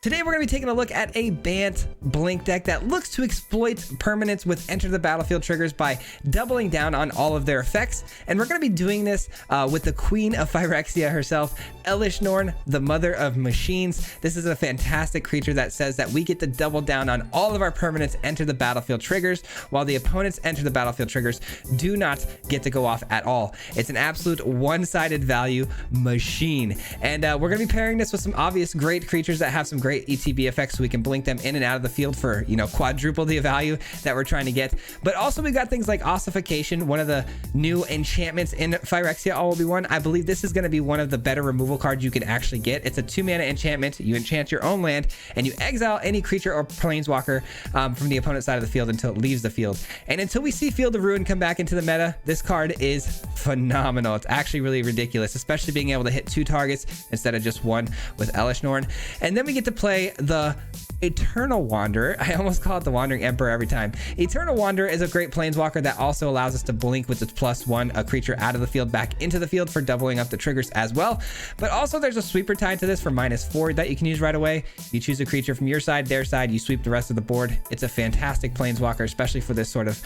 Today we're going to be taking a look at a Bant Blink deck that looks to exploit permanents with enter the battlefield triggers by doubling down on all of their effects. And we're going to be doing this with the Queen of Phyrexia herself, Elesh Norn, the Mother of Machines. This is a fantastic creature that says that we get to double down on all of our permanents enter the battlefield triggers, while the opponents enter the battlefield triggers do not get to go off at all. It's an absolute one-sided value machine. And we're going to be pairing this with some obvious great creatures that have some great ETB effects, so we can blink them in and out of the field for, you know, quadruple the value that we're trying to get. But also we got things like Ossification, one of the new enchantments in Phyrexia All Will Be One. I believe this is going to be one of the better removal cards you can actually get. It's a 2-mana enchantment. You enchant your own land and you exile any creature or planeswalker from the opponent's side of the field until it leaves the field. And until we see Field of Ruin come back into the meta, this card is phenomenal. It's actually really ridiculous, especially being able to hit 2 targets instead of just 1 with Elesh Norn. And then we get to play the Eternal Wanderer. I almost call it the Wandering Emperor every time. Eternal Wanderer is a great planeswalker that also allows us to blink with its +1 a creature out of the field back into the field for doubling up the triggers as well. But also there's a sweeper tied to this for -4 that you can use right away. You choose a creature from your side, their side, you sweep the rest of the board. It's a fantastic planeswalker, especially for this sort of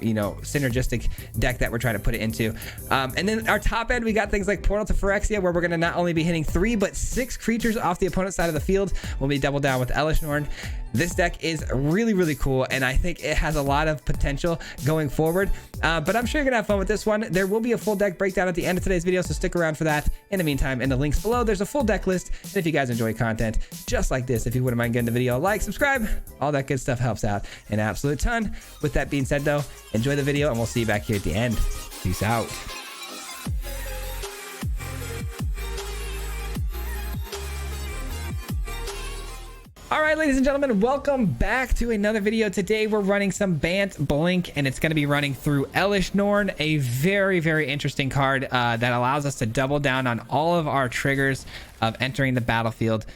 you know, synergistic deck that we're trying to put it into. And then our top end, we got things like Portal to Phyrexia, where we're going to not only be hitting 3 but 6 creatures off the opponent's side of the field when we double down with Elesh Norn. This deck is really cool, and I think it has a lot of potential going forward. But I'm sure you're gonna have fun with this one. There will be a full deck breakdown at the end of today's video, so stick around for that. In the meantime, in the links below, there's a full deck list. And if you guys enjoy content just like this, if you wouldn't mind giving the video a like, subscribe, all that good stuff helps out an absolute ton. With that being said though, enjoy the video and we'll see you back here at the end. Peace out. All right, ladies and gentlemen, welcome back to another video. Today we're running some Bant Blink, and it's going to be running through Elesh Norn, a very interesting card that allows us to double down on all of our triggers of entering the battlefield,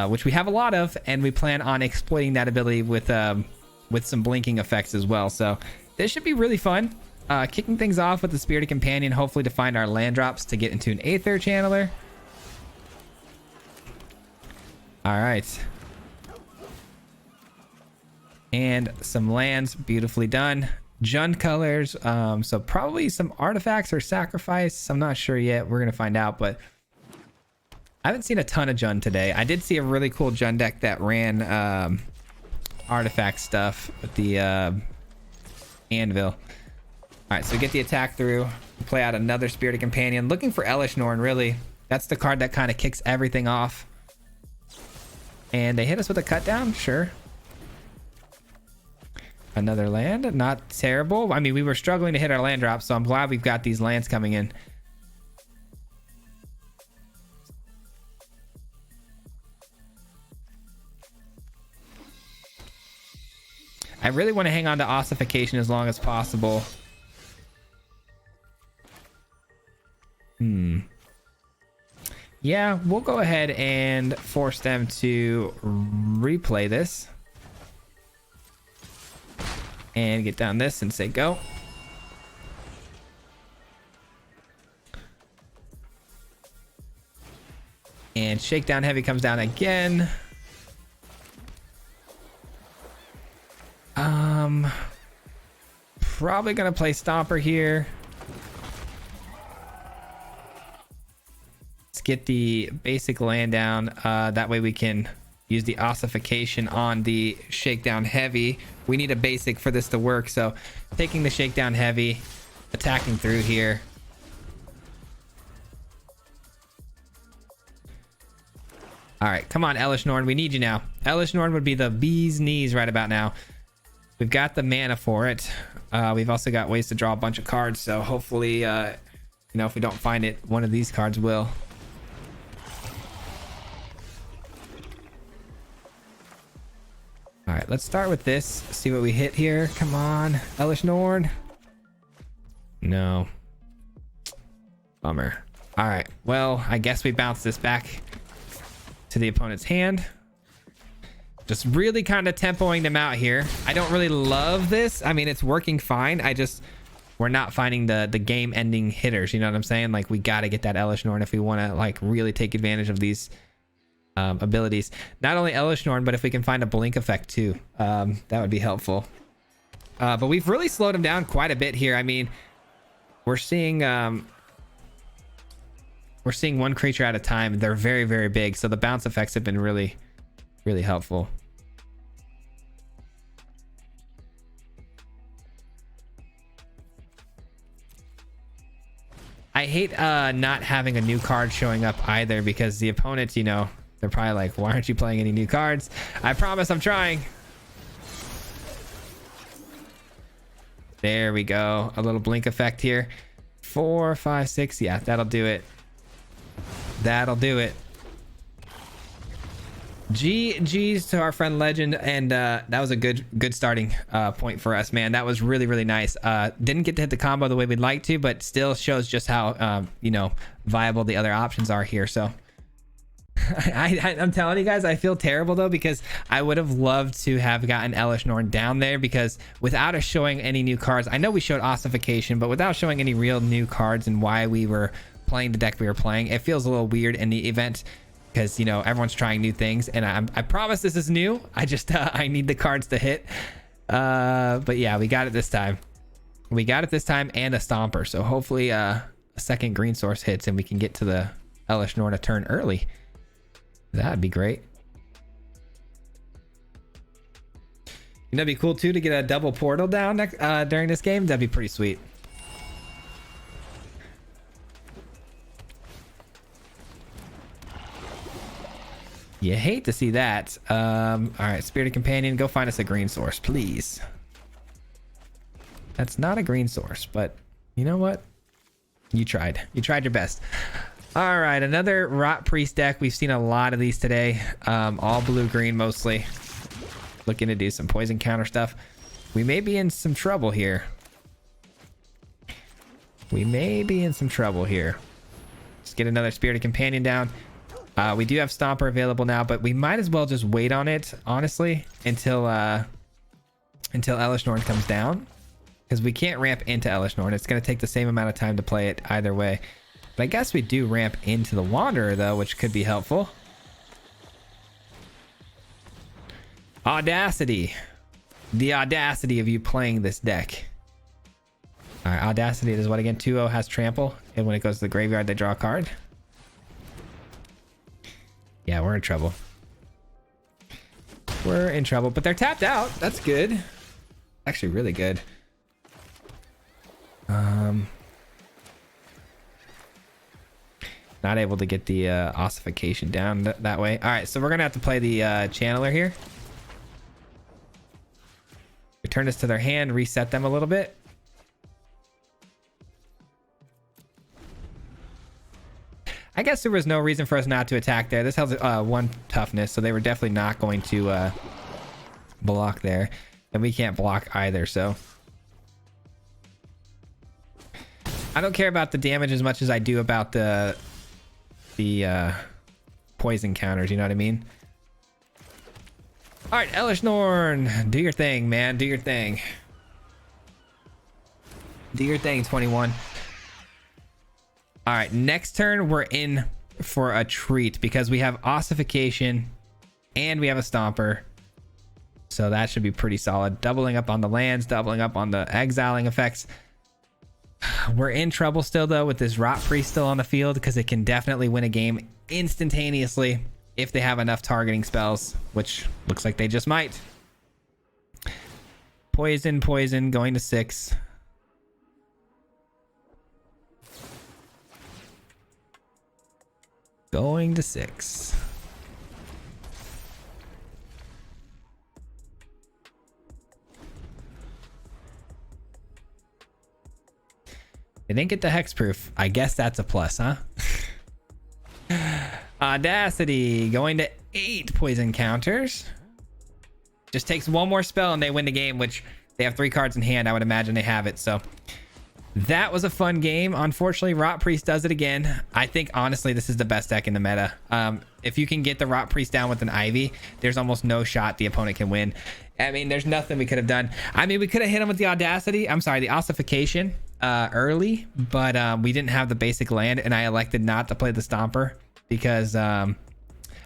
which we have a lot of, and we plan on exploiting that ability with some blinking effects as well. So this should be really fun. Kicking things off with the Spirited Companion, hopefully to find our land drops to get into an Aether Channeler. All right. And some lands, beautifully done. Jund colors, so probably some artifacts or sacrifice. I'm not sure yet. We're gonna find out, but I haven't seen a ton of Jund today. I did see a really cool Jund deck that ran artifact stuff with the anvil. All right, so we get the attack through, play out another Spirited Companion, looking for Elesh Norn. Really, that's the card that kind of kicks everything off. And they hit us with a cut down, sure. Another land, not terrible. I mean, we were struggling to hit our land drops, so I'm glad we've got these lands coming in. I really want to hang on to Ossification as long as possible. Yeah, we'll go ahead and force them to replay this. And get down this and say go. And Shakedown Heavy comes down again. Probably gonna play Stomper here. Let's get the basic land down. That way we can use the Ossification on the Shakedown Heavy. We need a basic for this to work, so taking the Shakedown Heavy, attacking through here. All right, come on, Elesh Norn, we need you now. Elesh Norn would be the bee's knees right about now. We've got the mana for it. We've also got ways to draw a bunch of cards, so hopefully, you know, if we don't find it, one of these cards will. All right, let's start with this. See what we hit here. Come on, Elesh Norn. No. Bummer. All right, well, I guess we bounce this back to the opponent's hand. Just really kind of tempoing them out here. I don't really love this. I mean, it's working fine. We're not finding the game ending hitters. You know what I'm saying? Like, we got to get that Elesh Norn if we want to like really take advantage of these abilities. Not only Elish Norn, but if we can find a blink effect too, that would be helpful. But we've really slowed him down quite a bit here. I mean, we're seeing one creature at a time. They're very, very big, so the bounce effects have been really, really helpful. I hate not having a new card showing up either, because the opponents, you know, they're probably like, why aren't you playing any new cards? I promise I'm trying. There we go. A little blink effect here. 4, 5, 6. Yeah, that'll do it. That'll do it. GG's to our friend Legend, and that was a good starting point for us, man. That was really, really nice. Didn't get to hit the combo the way we'd like to, but still shows just how you know, viable the other options are here. So I'm telling you guys, I feel terrible though, because I would have loved to have gotten Elish Norn down there, because without us showing any new cards, I know we showed ossification, but without showing any real new cards and why we were playing the deck we were playing, it feels a little weird in the event, because, you know, everyone's trying new things, and I promise this is new. I just I need the cards to hit. But yeah, we got it this time. We got it this time, and a Stomper. So hopefully a second green source hits and we can get to the Elish Norn a turn early. That'd be great. You know, it'd be cool too to get a double portal down during this game. That'd be pretty sweet. You hate to see that. All right, Spirited Companion, go find us a green source, please. That's not a green source, but you know what? You tried. You tried your best. All right, another Rot Priest deck. We've seen a lot of these today. All blue-green mostly. Looking to do some poison counter stuff. We may be in some trouble here. We may be in some trouble here. Let's get another Spirited Companion down. We do have Stomper available now, but we might as well just wait on it, honestly, until Elish Norn comes down, because we can't ramp into Elish Norn. It's going to take the same amount of time to play it either way. But I guess we do ramp into the Wanderer, though, which could be helpful. Audacity. The audacity of you playing this deck. All right, Audacity does what again? 2-0 has Trample, and when it goes to the graveyard, they draw a card. Yeah, we're in trouble. We're in trouble, but they're tapped out. That's good. Actually, really good. Not able to get the ossification down that way. All right, so we're gonna have to play the channeler here. Return this to their hand, reset them a little bit. I guess there was no reason for us not to attack there. This held 1 toughness, so they were definitely not going to block there. And we can't block either, so. I don't care about the damage as much as I do about the poison counters, you know what I mean? All right, Elish Norn, do your thing, man. Do your thing. Do your thing, 21. All right, next turn we're in for a treat, because we have ossification and we have a Stomper, so that should be pretty solid. Doubling up on the lands, doubling up on the exiling effects. We're in trouble still though with this Rot Priest still on the field, because it can definitely win a game instantaneously if they have enough targeting spells, which looks like they just might. Poison, poison, going to 6. Going to 6. They didn't get the hexproof. I guess that's a plus, huh? Audacity going to 8 poison counters. Just takes 1 more spell and they win the game, which they have 3 cards in hand. I would imagine they have it. So that was a fun game. Unfortunately, Rot Priest does it again. I think, honestly, this is the best deck in the meta. If you can get the Rot Priest down with an Ivy, there's almost no shot the opponent can win. I mean, there's nothing we could have done. I mean, we could have hit him with the Audacity. I'm sorry, the Ossification early, but we didn't have the basic land, and I elected not to play the Stomper because I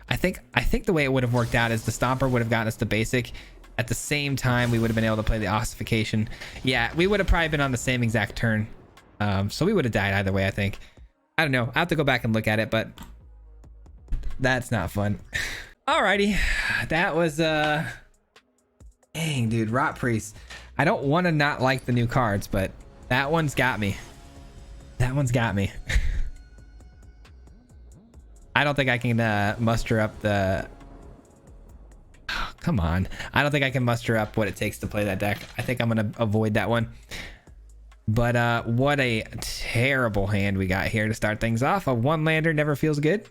I think the way it would have worked out is the Stomper would have gotten us the basic. At the same time, we would have been able to play the ossification. Yeah, we would have probably been on the same exact turn. So we would have died either way, I think. I don't know. I have to go back and look at it, but that's not fun. Alrighty. That was dang, dude, Rot Priest. I don't want to not like the new cards, but that one's got me. That one's got me. I don't think I can muster up the... Oh, come on. I don't think I can muster up what it takes to play that deck. I think I'm going to avoid that one. But what a terrible hand we got here to start things off. A one-lander never feels good.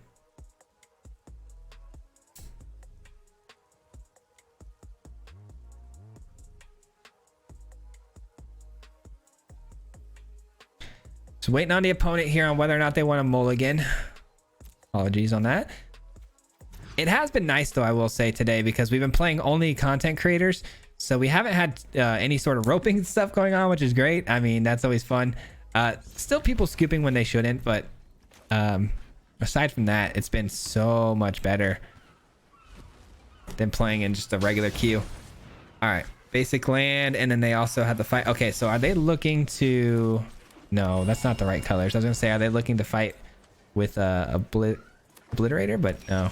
So waiting on the opponent here on whether or not they want to mulligan. Apologies on that. It has been nice though, I will say, today, because we've been playing only content creators. So we haven't had any sort of roping stuff going on, which is great. I mean, that's always fun. Still people scooping when they shouldn't, but aside from that, it's been so much better than playing in just a regular queue. All right, basic land, and then they also have the fight. Okay, so are they looking to... No, that's not the right colors. I was gonna say, are they looking to fight with a obliterator? But no.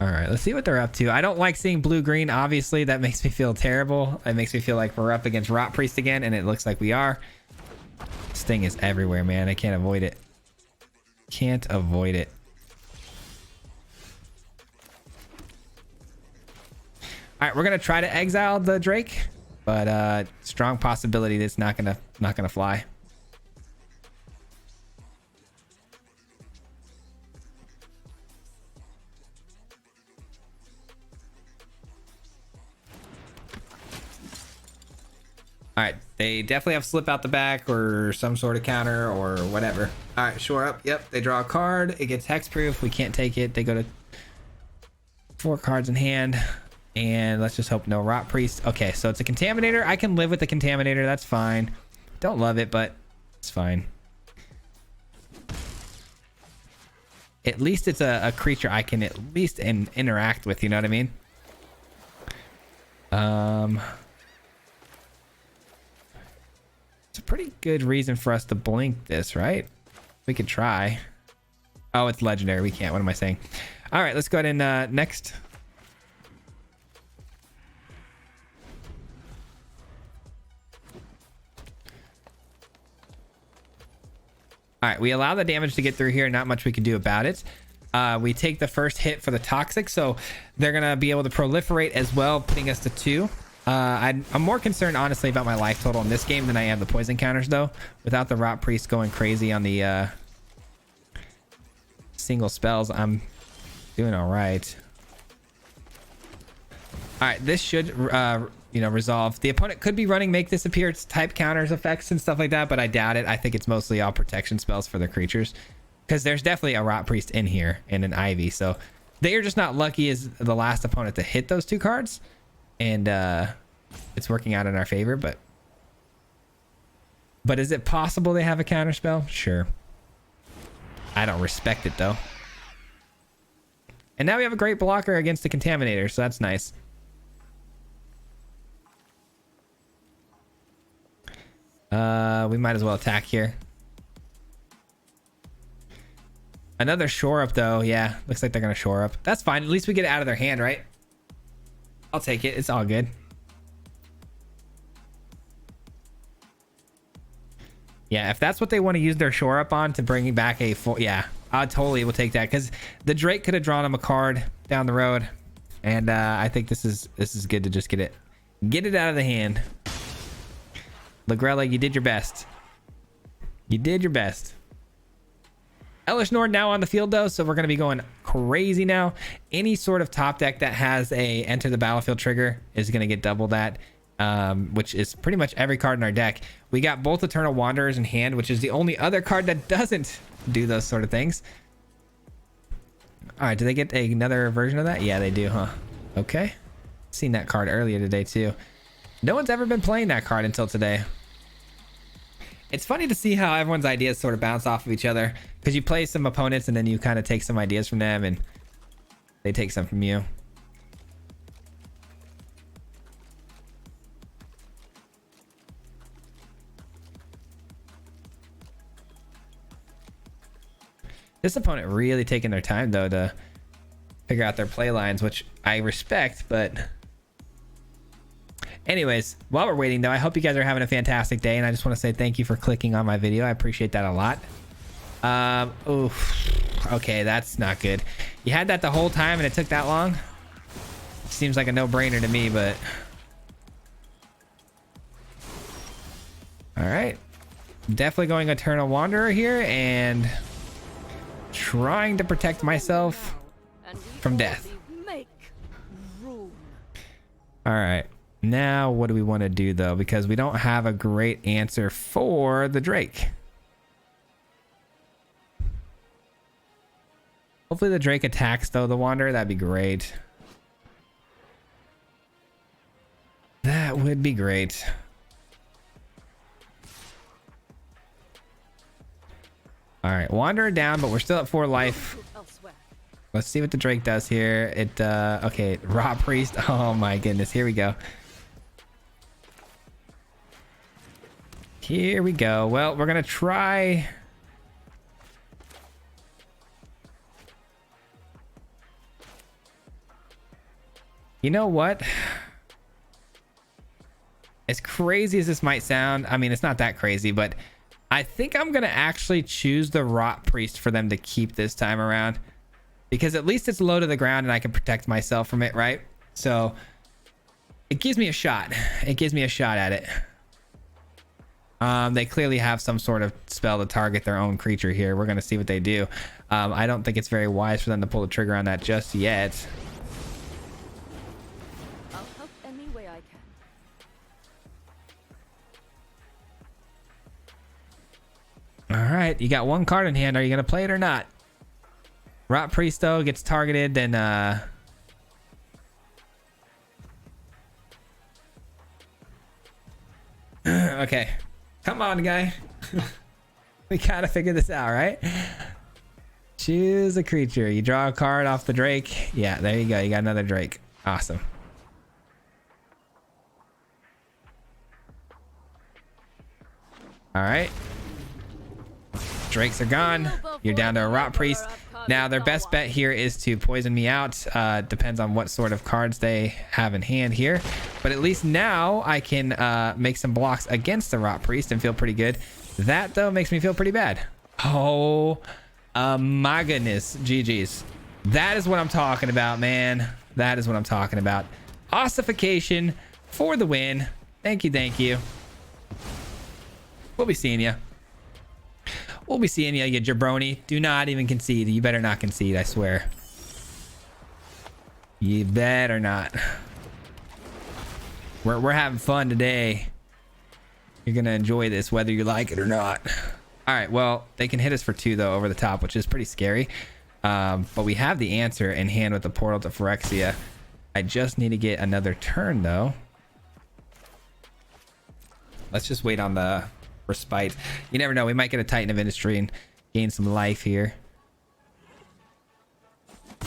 All right, let's see what they're up to. I don't like seeing blue-green. Obviously, that makes me feel terrible. It makes me feel like we're up against Rot Priest again, and it looks like we are. This thing is everywhere, man. I can't avoid it. Can't avoid it. All right, we're gonna try to exile the Drake, but strong possibility that it's not gonna fly. All right, they definitely have slip out the back or some sort of counter or whatever. All right, shore up. Yep, they draw a card. It gets hexproof. We can't take it. They go to 4 cards in hand. And let's just hope no Rot Priest. Okay, so it's a Contaminator. I can live with the Contaminator. That's fine. Don't love it, but it's fine. At least it's a creature I can at least interact with. You know what I mean? It's a pretty good reason for us to blink this, right? We could try. Oh, it's legendary. We can't. What am I saying? All right, let's go ahead and next. All right, we allow the damage to get through here. Not much we can do about it. We take the first hit for the toxic, so they're gonna be able to proliferate as well, putting us to 2. I'm more concerned, honestly, about my life total in this game than I am the poison counters, though. Without the Rot Priest going crazy on the single spells, I'm doing all right. All right, this should resolve. The opponent could be running Make Disappear type counters, effects, and stuff like that, but I doubt it. I think it's mostly all protection spells for the creatures, because there's definitely a Rot Priest in here and an Ivy, so they are just not lucky as the last opponent to hit those 2 cards, and it's working out in our favor. But is it possible they have a counter spell? Sure. I don't respect it though. And now we have a great blocker against the Contaminator, so that's nice. We might as well attack here. Another shore up though. Yeah, looks like they're gonna shore up. That's fine. At least we get it out of their hand, right? I'll take it. It's all good. Yeah, if that's what they want to use their shore up on to bring back a full... Yeah, I totally will take that, because the Drake could have drawn him a card down the road. And I think this is good to just get it out of the hand. Lagrella, you did your best. You did your best. Elish Nord now on the field though, so we're going to be going crazy now. Any sort of top deck that has a enter the battlefield trigger is going to get double that, which is pretty much every card in our deck. We got both Eternal Wanderers in hand, which is the only other card that doesn't do those sort of things. All right, do they get another version of that? Yeah, they do, huh? Okay. Seen that card earlier today too. No one's ever been playing that card until today. It's funny to see how everyone's ideas sort of bounce off of each other, because you play some opponents and then you kind of take some ideas from them and they take some from you. This opponent really taking their time though to figure out their play lines, which I respect, but anyways, while we're waiting though, I hope you guys are having a fantastic day, and I just want to say thank you for clicking on my video. I appreciate that a lot. Oof. Okay, that's not good. You had that the whole time and it took that long? Seems like a no-brainer to me, but all right. Definitely going Eternal Wanderer here and trying to protect myself from death. All right, now what do we want to do though, because we don't have a great answer for the Drake. Hopefully the Drake attacks though the Wanderer. That'd be great. That would be great. All right, Wanderer down, but we're still at 4 life. Let's see what the Drake does here. It okay, Raw Priest. Oh my goodness, here we go. Here we go. Well, we're gonna try. You know what? As crazy as this might sound, I mean, it's not that crazy, but I think I'm gonna actually choose the Rot Priest for them to keep this time around, because at least it's low to the ground and I can protect myself from it, right? So it gives me a shot. It gives me a shot at it. They clearly have some sort of spell to target their own creature here. We're gonna see what they do. I don't think it's very wise for them to pull the trigger on that just yet. I'll help any way I can. All right, you got 1 card in hand. Are you gonna play it or not? Rot Priest though gets targeted, then okay, come on guy. We gotta figure this out, right? Choose a creature. You draw a card off the Drake. Yeah, there you go. You got another Drake. Awesome. All right, Drakes are gone. You're down to a Rot Priest. Now their best bet here is to poison me out. Depends on what sort of cards they have in hand here, but at least now I can make some blocks against the Rot Priest and feel pretty good. That though makes me feel pretty bad. Oh my goodness, GG's. That is what I'm talking about, man. That is what I'm talking about. Ossification for the win. Thank you, thank you. We'll be seeing you. We'll be seeing you, you jabroni. Do not even concede. You better not concede, I swear. You better not. We're having fun today. You're gonna enjoy this whether you like it or not. All right, well, they can hit us for 2 though over the top, which is pretty scary. But we have the answer in hand with the Portal to Phyrexia. I just need to get another turn though. Let's just wait on the respite. You never know, we might get a Titan of Industry and gain some life here.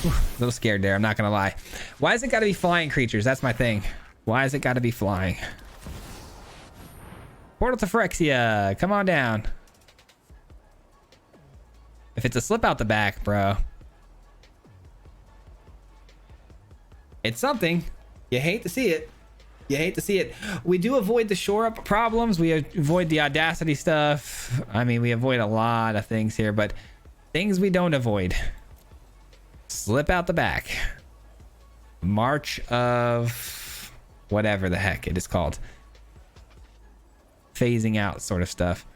Whew, a little scared there, I'm not gonna lie. Why has it got to be flying creatures? That's my thing. Why has it got to be flying? Portal to Phyrexia, come on down. If it's a slip out the back, bro, it's something. You hate to see it. You hate to see it. We do avoid the shore up problems. We avoid the audacity stuff. I mean, we avoid a lot of things here, but things we don't avoid. Slip out the back. March of whatever the heck it is called. Phasing out sort of stuff.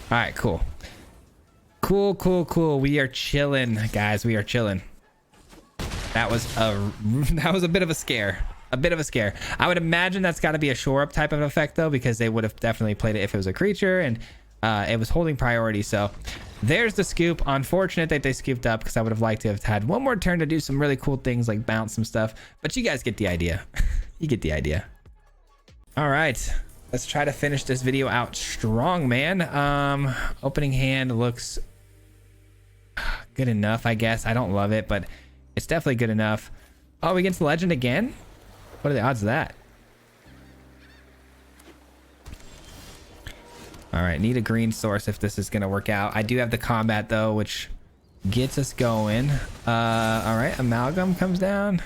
All right, cool. Cool. We are chilling, guys. We are chilling. That was a bit of a scare. A bit of a scare. I would imagine that's got to be a shore up type of effect though, because they would have definitely played it if it was a creature and it was holding priority. So there's the scoop. Unfortunate that they scooped up, because I would have liked to have had one more turn to do some really cool things like bounce some stuff. But you guys get the idea. You get the idea. All right, let's try to finish this video out strong, man. Opening hand looks good enough, I guess. I don't love it, but it's definitely good enough. Oh, we get the legend again? What are the odds of that? All right, need a green source if this is gonna work out. I do have the combat though, which gets us going. All right, amalgam comes down.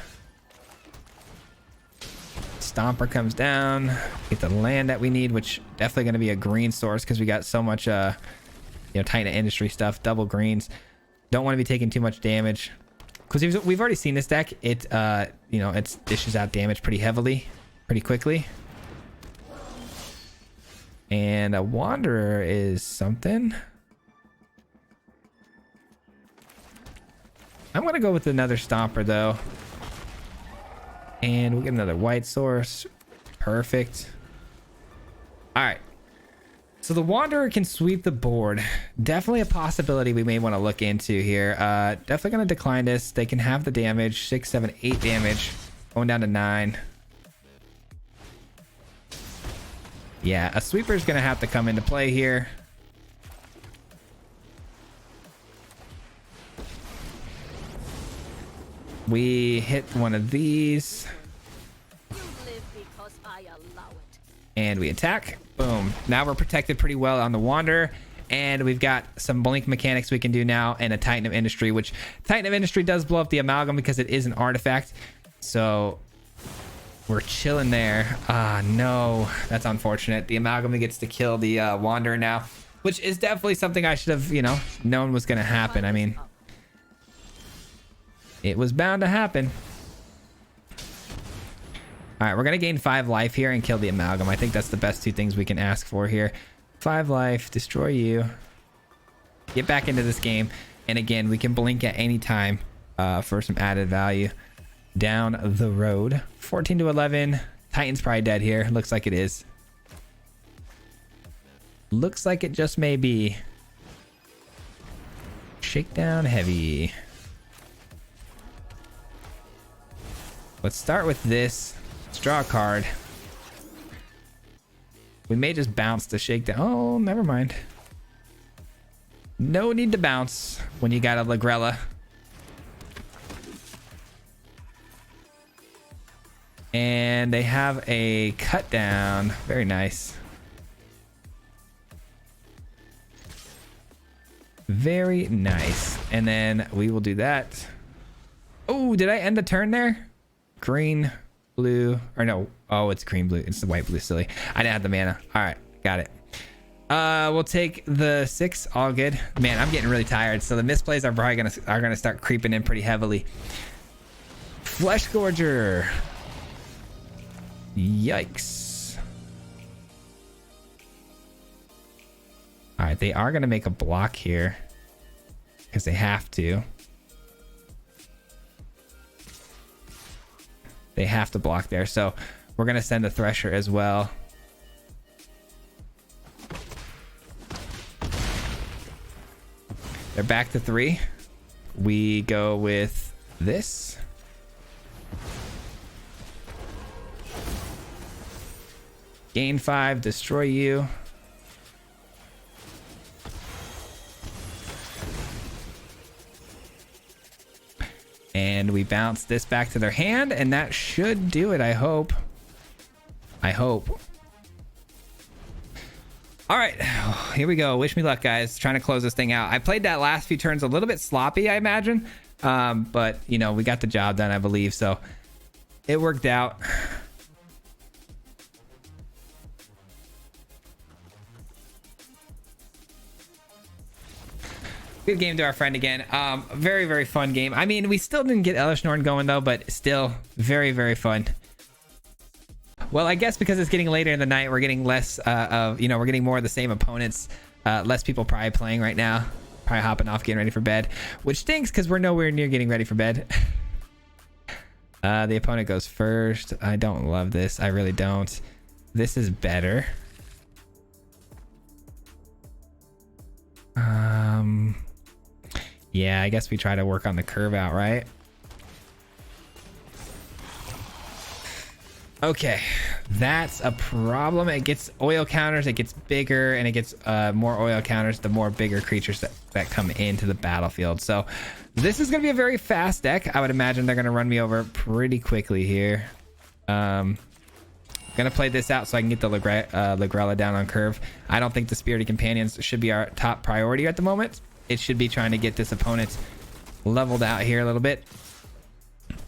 Stomper comes down. Get the land that we need, which definitely going to be a green source because we got so much, Titan industry stuff. Double greens. Don't want to be taking too much damage because we've already seen this deck. It, it dishes out damage pretty heavily, pretty quickly. And a Wanderer is something. I'm going to go with another Stomper though. And we'll get another white source. Perfect. All right. So the Wanderer can sweep the board. Definitely a possibility we may want to look into here. Definitely going to decline this. They can have the damage. 6, 7, 8 damage. Going down to 9. Yeah, a sweeper is going to have to come into play here. We hit one of these. You live because I allow it. And we attack. Boom. Now we're protected pretty well on the Wanderer. And we've got some blink mechanics we can do now and a Titan of Industry, which Titan of Industry does blow up the amalgam because it is an artifact. So we're chilling there. Ah, no. That's unfortunate. The amalgam gets to kill the Wanderer now, which is definitely something I should have, known was going to happen. I mean, it was bound to happen. All right, we're going to gain 5 life here and kill the amalgam. I think that's the best 2 things we can ask for here. 5 life, destroy you. Get back into this game. And again, we can blink at any time for some added value down the road. 14 to 11. Titan's probably dead here. Looks like it is. Looks like it just may be. Shakedown heavy. Let's start with this. Let's draw a card. We may just bounce to shakedown. Oh, never mind. No need to bounce when you got a Lagrella. And they have a cut down. Very nice. Very nice. And then we will do that. Oh, did I end the turn there? Green, blue, or no. Oh, it's green, blue. It's the white, blue, silly. I didn't have the mana. All right, got it. We'll take the 6. All good. Man, I'm getting really tired. So the misplays are probably gonna start creeping in pretty heavily. Flesh Gorger. Yikes. All right, they are gonna make a block here because they have to. They have to block there. So we're going to send a Thresher as well. They're back to 3. We go with this. Gain 5, destroy you. And we bounce this back to their hand, and that should do it, I hope. I hope. All right, here we go. Wish me luck, guys. Trying to close this thing out. I played that last few turns a little bit sloppy, I imagine. But, we got the job done, I believe. So it worked out. Good game to our friend again. Very, very fun game. I mean, we still didn't get Elishnorn going though, but still very, very fun. Well, I guess because it's getting later in the night, we're getting less we're getting more of the same opponents. Less people probably playing right now. Probably hopping off, getting ready for bed, which stinks because we're nowhere near getting ready for bed. The opponent goes first. I don't love this. I really don't. This is better. Yeah, I guess we try to work on the curve out, right? Okay, that's a problem. It gets oil counters, it gets bigger, and it gets more oil counters the more bigger creatures that come into the battlefield. So this is going to be a very fast deck. I would imagine they're going to run me over pretty quickly here. Gonna play this out so I can get the Lagrella down on curve. I don't think the Spirited Companions should be our top priority at the moment. It should be trying to get this opponent leveled out here a little bit.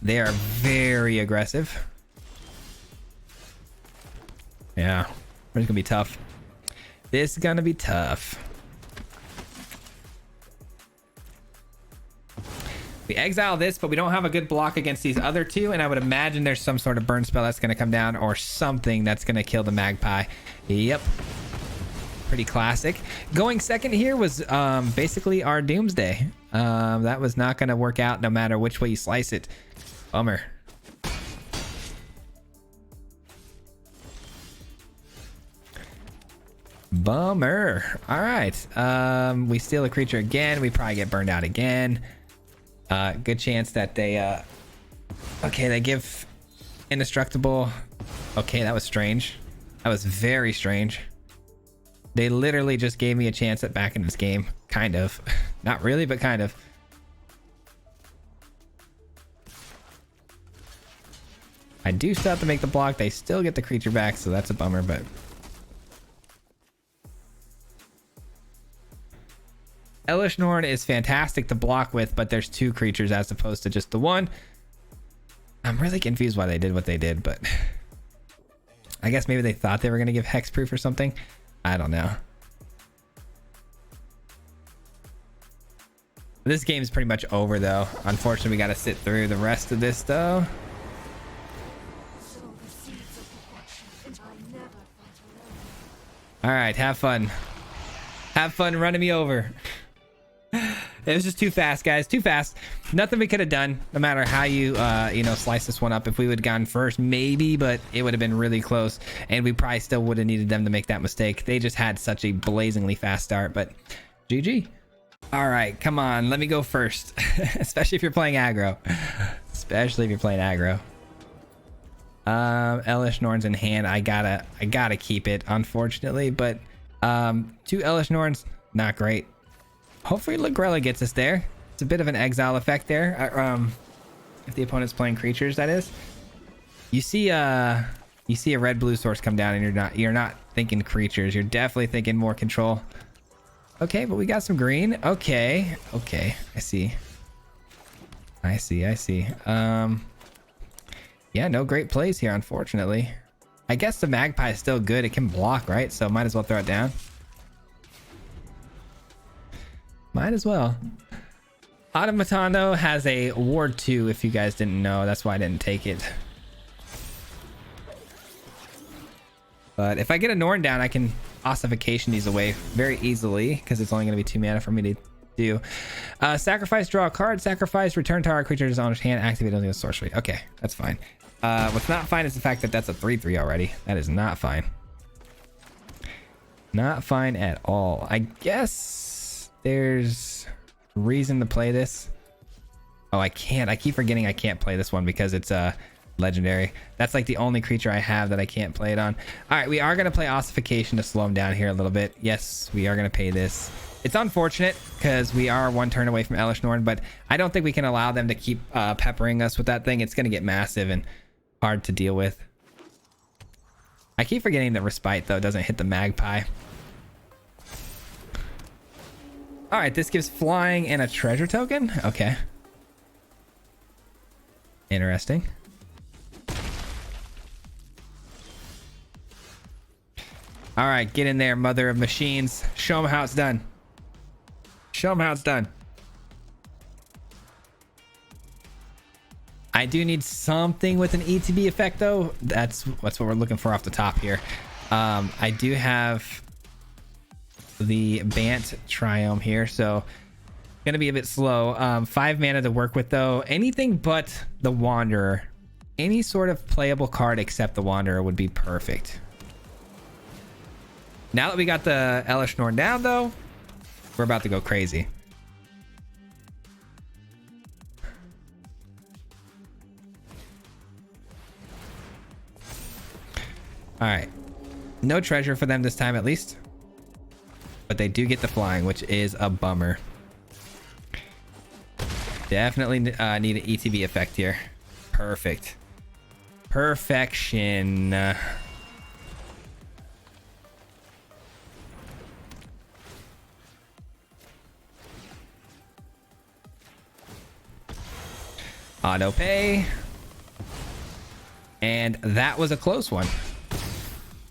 They are very aggressive. Yeah, it's gonna be tough. This is gonna be tough. We exile this, but we don't have a good block against these other two, and I would imagine there's some sort of burn spell that's going to come down or something that's going to kill the magpie. Yep. Pretty classic. Going second here was basically our Doomsday. That was not going to work out no matter which way you slice it. Bummer. Bummer. All right. We steal a creature again. We probably get burned out again. Good chance that they okay, they give indestructible. Okay, that was strange. That was very strange. They literally just gave me a chance at back in this game. Kind of. Not really, but kind of. I do still have to make the block. They still get the creature back, so that's a bummer, but Elvish Norn is fantastic to block with, but there's two creatures as opposed to just the one. I'm really confused why they did what they did, but I guess maybe they thought they were going to give hexproof or something. I don't know. This game is pretty much over, though. Unfortunately, we got to sit through the rest of this, though. All right, have fun. Have fun running me over. It was just too fast, guys. Too fast. Nothing we could have done, no matter how you, you know, slice this one up. If we would have gone first, maybe, but it would have been really close. And we probably still would have needed them to make that mistake. They just had such a blazingly fast start, but GG. All right, come on. Let me go first. Especially if you're playing aggro. Especially if you're playing aggro. Elvish Norns in hand. I gotta keep it, unfortunately, but two Elvish Norns, not great. Hopefully Lagrella gets us there. It's a bit of an exile effect there. If the opponent's playing creatures, that is. You see a red-blue source come down, and you're not thinking creatures. You're definitely thinking more control. Okay, but we got some green. Okay. I see. Yeah, no great plays here, unfortunately. I guess the magpie is still good. It can block, right? So might as well throw it down. Might as well. Automaton, though, has a ward 2, if you guys didn't know. That's why I didn't take it. But if I get a Norn down, I can ossification these away very easily, because it's only going to be 2 mana for me to do. Sacrifice, draw a card. Sacrifice, return target creature to his owner's hand. Activate only a sorcery. Okay, that's fine. What's not fine is the fact that that's a 3/3 already. That is not fine. Not fine at all. I guess there's reason to play this. Oh, I can't. I keep forgetting I can't play this one because it's legendary. That's like the only creature I have that I can't play it on. All right, we are going to play ossification to slow him down here a little bit. Yes, we are going to pay this. It's unfortunate because we are one turn away from Elvish Norn, but I don't think we can allow them to keep peppering us with that thing. It's going to get massive and hard to deal with. I keep forgetting that Respite, though, doesn't hit the magpie. All right, this gives flying and a treasure token. Okay. Interesting. All right, get in there, mother of machines. Show them how it's done. Show them how it's done. I do need something with an ETB effect, though. That's what we're looking for off the top here. I do have the Bant Triome here, so gonna be a bit slow. 5 mana to work with, though. Anything but the Wanderer. Any sort of playable card except the Wanderer would be perfect. Now that we got the Elvish Norn down, though, we're about to go crazy. All right. No treasure for them this time, at least. But they do get the flying, which is a bummer. Definitely need an ETB effect here. Perfect. Perfection. Auto pay. And that was a close one.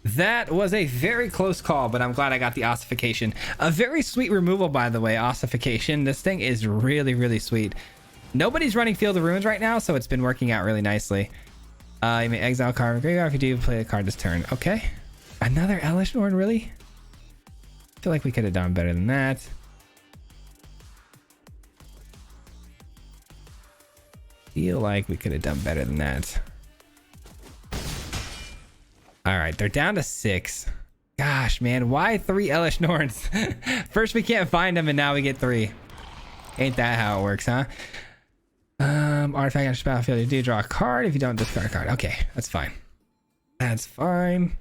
That was a very close call, but I'm glad I got the ossification. A very sweet removal, by the way, ossification. This thing is really, really sweet. Nobody's running Field of Ruins right now, so it's been working out really nicely. You may exile a card from graveyard if you do play the card this turn. Okay. Another Elish Norn, really? I feel like we could have done better than that. Feel like we could have done better than that. All right, they're down to 6. Gosh, man, why 3 Elish Norns? First we can't find them, and now we get 3. Ain't that how it works, huh? Artifact on the battlefield. You do draw a card. If you don't, discard a card. Okay, that's fine. That's fine.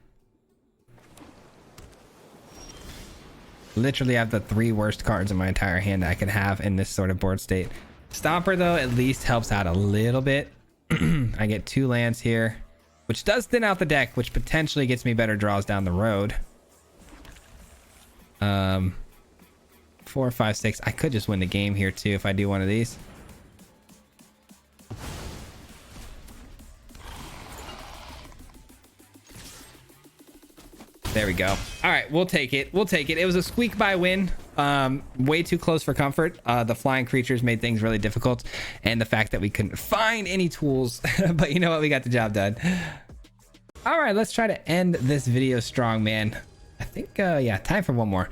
Literally have the 3 worst cards in my entire hand I could have in this sort of board state. Stomper, though, at least helps out a little bit. I get 2 lands here, which does thin out the deck, which potentially gets me better draws down the road. 4, 5, 6. I could just win the game here too if I do one of these. There we go. All right, we'll take it. We'll take it. It was a squeak by win. Way too close for comfort. The flying creatures made things really difficult, and the fact that we couldn't find any tools. But you know what? We got the job done. All right, let's try to end this video strong, man. I think, yeah, time for one more.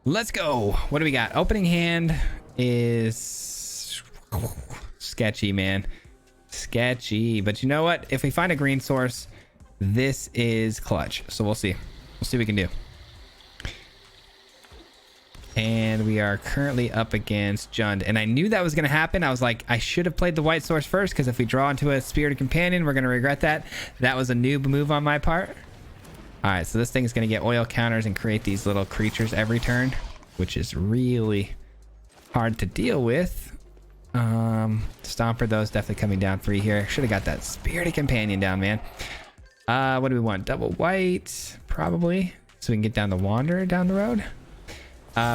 Let's go. What do we got? Opening hand is sketchy, man. Sketchy. But you know what? If we find a green source, this is clutch. So we'll see. We'll see what we can do. And we are currently up against Jund. And I knew that was going to happen. I was like, I should have played the white source first, because if we draw into a Spirited Companion, we're going to regret that. That was a noob move on my part. All right, so this thing is going to get oil counters and create these little creatures every turn, which is really hard to deal with. Stomper, though, is definitely coming down 3 here. Should have got that Spirited Companion down, man. What do we want? Double white, probably, so we can get down the Wanderer down the road.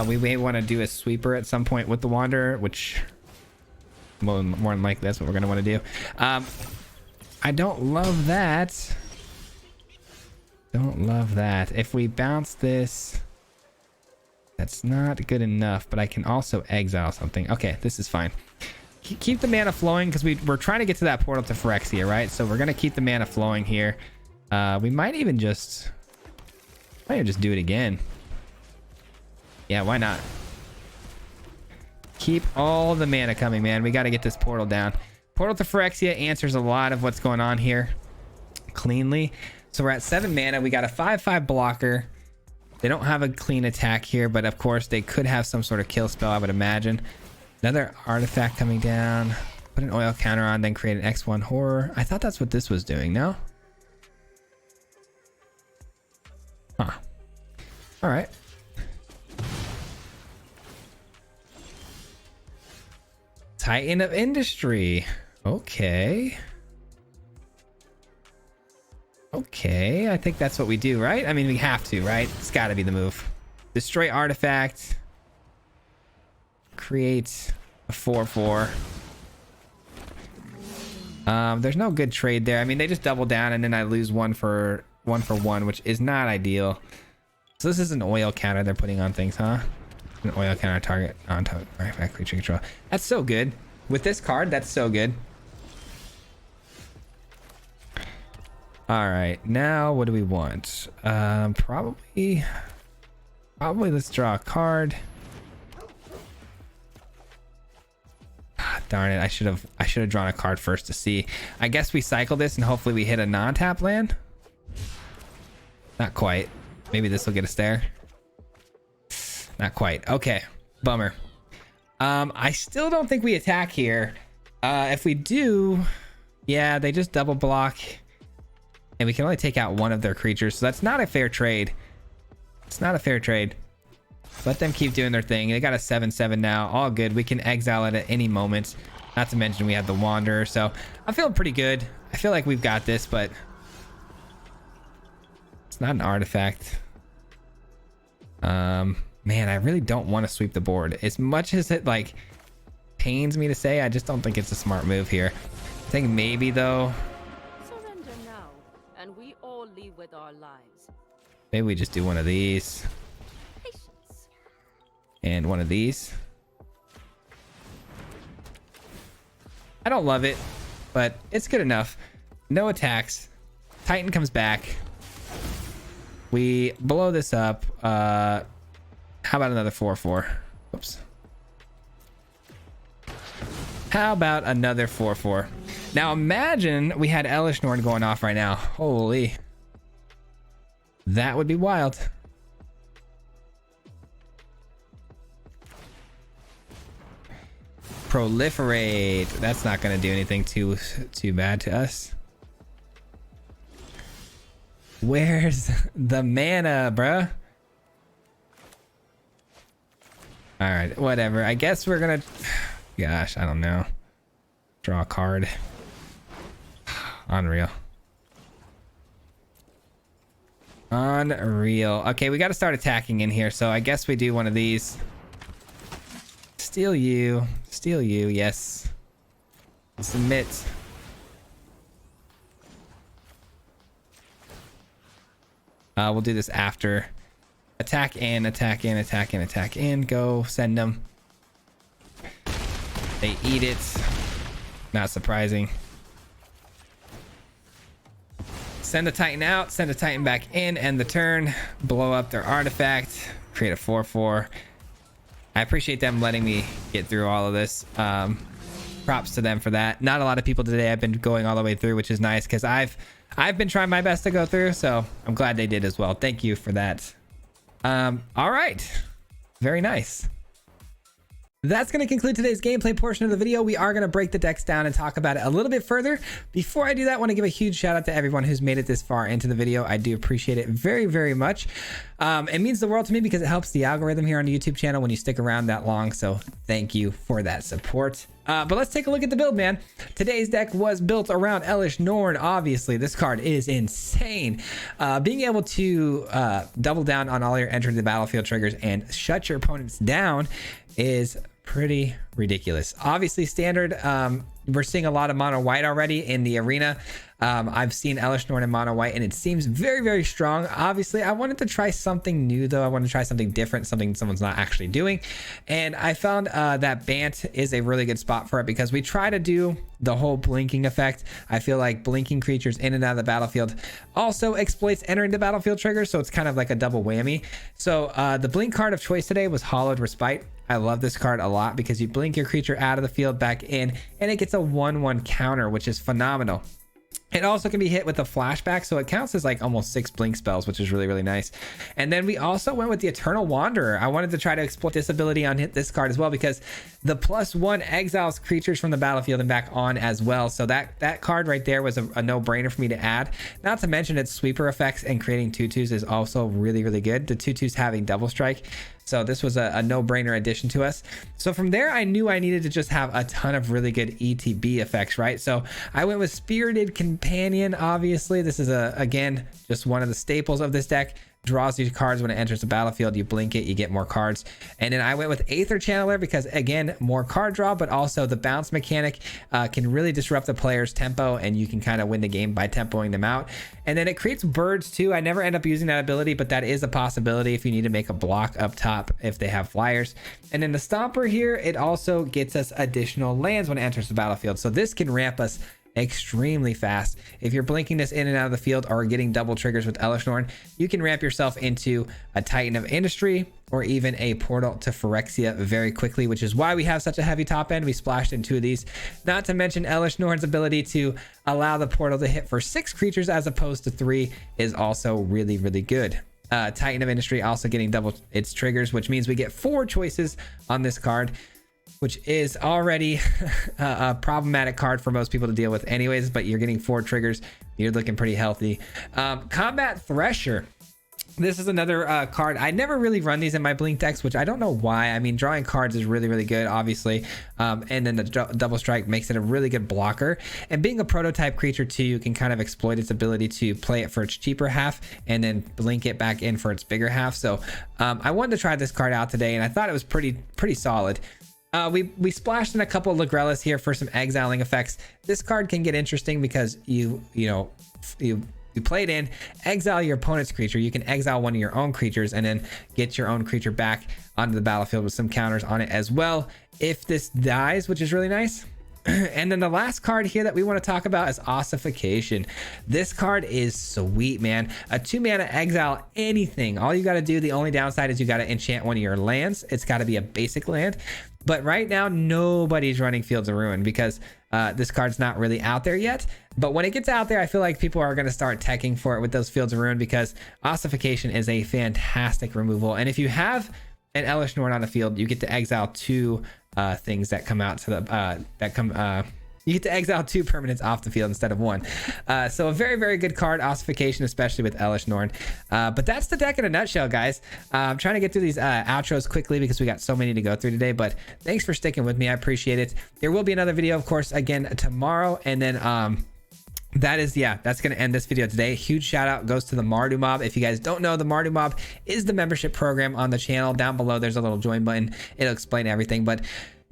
We may want to do a sweeper at some point with the Wanderer, which more than likely that's what we're going to want to do. I don't love that. Don't love that. If we bounce this, that's not good enough, but I can also exile something. Okay, this is fine. Keep the mana flowing, because we're trying to get to that portal to Phyrexia, right? So we're going to keep the mana flowing here. We might even just do it again. Yeah, why not? Keep all the mana coming, man. We got to get this portal down. Portal to Phyrexia answers a lot of what's going on here cleanly. So we're at 7 mana. We got a 5/5 blocker. They don't have a clean attack here, but of course they could have some sort of kill spell, I would imagine. Another artifact coming down. Put an oil counter on, then create an X1 horror. I thought that's what this was doing, no? Huh. All right. Titan of Industry. Okay. Okay, I think that's what we do, right? I mean, we have to, right? It's got to be the move. Destroy artifact. Create a 4/4. There's no good trade there. I mean, they just double down, and then I lose 1 for 1, which is not ideal. So this is an oil counter they're putting on things, huh? An oil counter target on top artifact creature control. That's so good. With this card, that's so good. All right, now what do we want? Probably let's draw a card. Ah, darn it! I should have drawn a card first to see. I guess we cycle this and hopefully we hit a non-tap land. Not quite. Maybe this will get us there. Not quite. Okay, bummer. I still don't think we attack here. If we do, yeah, they just double block. and we can only take out one of their creatures, so that's not a fair trade. It's not a fair trade. Let them keep doing their thing. They got a 7/7 now. All good. We can exile it at any moment. Not to mention we have the Wanderer, so I'm feeling pretty good. I feel like we've got this, but it's not an artifact. Man, I really don't want to sweep the board. As much as it like pains me to say, I just don't think it's a smart move here. I think maybe though, Surrender now, and we all leave with our lives. maybe we just do one of these Patience. and one of these. I don't love it, but it's good enough. No attacks. Titan comes back. We blow this up. How about another 4/4? Oops. How about another 4/4? Now imagine we had Elish Norn going off right now. Holy. That would be wild. Proliferate. That's not going to do anything too bad to us. Where's the mana, bruh? All right, whatever. I guess we're gonna... Gosh, I don't know. Draw a card. Unreal. Unreal. Okay, we got to start attacking in here, so I guess we do one of these. Steal you. Steal you, yes. Submit. We'll do this after. Attack in, attack in, attack in, attack in. Go, send them. They eat it. Not surprising. Send a Titan out, send a Titan back in, end the turn. Blow up their artifact. Create a 4/4. I appreciate them letting me get through all of this. Props to them for that. Not a lot of people today. I've been going all the way through, which is nice because I've been trying my best to go through, so I'm glad they did as well. Thank you for that. All right. Very nice. That's going to conclude today's gameplay portion of the video. We are going to break the decks down and talk about it a little bit further. Before I do that, I want to give a huge shout out to everyone who's made it this far into the video. I do appreciate it very, very much. It means the world to me because it helps the algorithm here on the YouTube channel when you stick around that long. So thank you for that support. But let's take a look at the build, man. Today's deck was built around Elish Norn. Obviously, this card is insane. Being able to double down on all your enter the battlefield triggers and shut your opponents down is pretty ridiculous. Obviously, standard. We're seeing a lot of mono white already in the arena. I've seen Elish Norn in mono white, and it seems very, very strong. Obviously, I wanted to try something new, though. I wanted to try something different, something someone's not actually doing. And I found that Bant is a really good spot for it because we try to do the whole blinking effect. I feel like blinking creatures in and out of the battlefield also exploits entering the battlefield triggers, so it's kind of like a double whammy. So the blink card of choice today was Hollowed Respite. I love this card a lot because you blink your creature out of the field back in, and it gets a 1/1 counter, which is phenomenal. It also can be hit with a flashback, so it counts as like almost 6 blink spells, which is really, really nice. And then we also went with the Eternal Wanderer. I wanted to try to exploit this ability on this card as well because the +1 exiles creatures from the battlefield and back on as well. So that card right there was a no-brainer for me to add. Not to mention its sweeper effects and creating 2/2s is also really, really good. The 2/2s having double strike. So this was a no-brainer addition to us. So from there, I knew I needed to just have a ton of really good ETB effects, right? So I went with Spirited Companion. Obviously, this is again, just one of the staples of this deck. Draws these cards when it enters the battlefield. You blink it, you get more cards. And then I went with Aether Channeler because, again, more card draw, but also the bounce mechanic can really disrupt the player's tempo, and you can kind of win the game by tempoing them out. And then it creates birds too. I never end up using that ability, but that is a possibility if you need to make a block up top if they have flyers. And then the Stomper here, it also gets us additional lands when it enters the battlefield. So this can ramp us extremely fast. If you're blinking this in and out of the field or getting double triggers with Elish Norn, you can ramp yourself into a Titan of Industry or even a Portal to Phyrexia very quickly, which is why we have such a heavy top end. We splashed in 2 of these. Not to mention Elish Norn's ability to allow the portal to hit for 6 creatures as opposed to 3 is also really, really good. Titan of Industry also getting double its triggers, which means we get 4 choices on this card. which is already a problematic card for most people to deal with anyways, but you're getting 4 triggers. You're looking pretty healthy. Combat Thresher. This is another card. I never really run these in my blink decks, which I don't know why. I mean, drawing cards is really, really good, obviously. And then the double strike makes it a really good blocker. And being a prototype creature too, you can kind of exploit its ability to play it for its cheaper half and then blink it back in for its bigger half. So I wanted to try this card out today, and I thought it was pretty solid. We splashed in a couple of Ligrellas here for some exiling effects. This card can get interesting because you play it in, exile your opponent's creature. You can exile one of your own creatures and then get your own creature back onto the battlefield with some counters on it as well if this dies, which is really nice. And then the last card here that we want to talk about is Ossification. This card is sweet, man. A 2-mana exile anything. All you got to do, the only downside is you got to enchant one of your lands. It's got to be a basic land. But right now, nobody's running Fields of Ruin because this card's not really out there yet. But when it gets out there, I feel like people are going to start teching for it with those Fields of Ruin because Ossification is a fantastic removal. And if you have an Elish Norn on the field, you get to exile 2 things that come out to the you get to exile 2 permanents off the field instead of 1. So a very, very good card, Ossification, especially with Elish Norn. But that's the deck in a nutshell, guys. I'm trying to get through these outros quickly because we got so many to go through today. But thanks for sticking with me. I appreciate it. There will be another video, of course, again tomorrow. And then that's going to end this video today. Huge shout out goes to the Mardu Mob. If you guys don't know, the Mardu Mob is the membership program on the channel. Down below, there's a little join button. It'll explain everything. But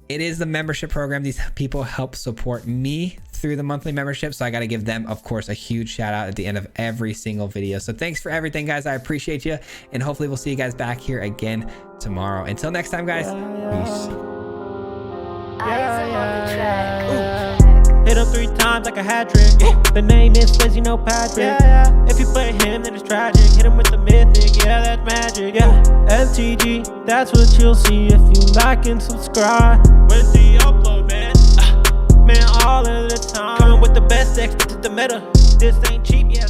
it is the membership program. These people help support me through the monthly membership. So I got to give them, of course, a huge shout out at the end of every single video. So thanks for everything, guys. I appreciate you. And hopefully we'll see you guys back here again tomorrow. Until next time, guys. Peace. Hit him 3 times like a hat trick. The name is Swayze, no Patrick. If you play him, then it's tragic. Hit him with the mythic, yeah, that's magic. MTG, that's what you'll see if you like and subscribe. Where's the upload, man? Man, all of the time. Coming with the best decks, this is the meta. This ain't cheap, yeah.